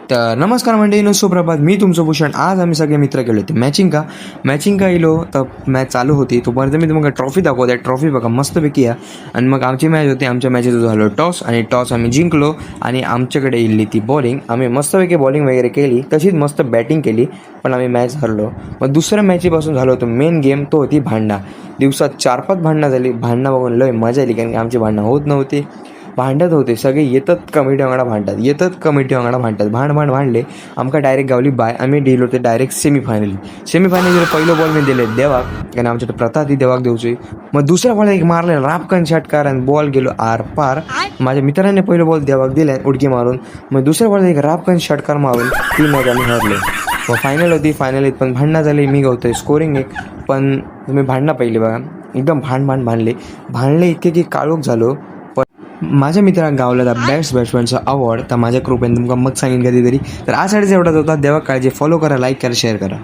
तर नमस्कार मंडळीनो, सुप्रभात. मी तुमचं भूषण. आज आम्ही सगळे मित्र गेलो होते मॅचिंग का येलो तर मॅच चालू होती. तोपर्यंत मी तुम्हाला ट्रॉफी दाखवते. ट्रॉफी बघा मस्तपैकी आहे. आणि मग आमची मॅच होती. आमच्या मॅचेत झालो टॉस आम्ही जिंकलो आणि आमच्याकडे येईल ती बॉलिंग. आम्ही मस्तपैकी बॉलिंग वगैरे केली, तशीच मस्त बॅटिंग केली, पण आम्ही मॅच हरलो. मग दुसऱ्या मॅचीपासून झालो होतो मेन गेम, तो होती भांडणं. दिवसात 4-5 भांडणं झाली. भांडणं बघून लय मजा आली, कारण की आमची भांडणं होत नव्हती. भांडत होते सगळे. येतात कमिटी वांगडा भांडतात. भांडले. आमका डायरेक्ट गावली बाय. आम्ही डिलो होते डायरेक्ट सेमीफायनल पहिलं बॉल मी दिले देवाक, कारण आमच्या प्रथा ती देवाक देऊची. मग दुसऱ्या बॉल एक मारले रापकन षटकार आणि बॉल गेलो आर पार. माझ्या मित्राने पहिलं बॉल देवाक दिले उडकी मारून. मग दुसऱ्या बॉल एक रापकन षटकार मारून ती मॅच आम्ही हरले. मग फायनल होती. फायनलीत पण भांडणं झाली. मी गवतोय स्कोरिंग एक, पण तुम्ही भांडणं पहिली बघा. एकदम भांडले इतके की काळोख झालो. माझ्या मित्रांक गावला बेस्ट बॅट्समॅनचा अवॉर्ड. तर माझ्या कृपेने तुमका मग सांगेन कधीतरी. तर आजसाठीच एवढाच होता. देवा काळजी. फॉलो करा, लाईक करा, शेअर करा.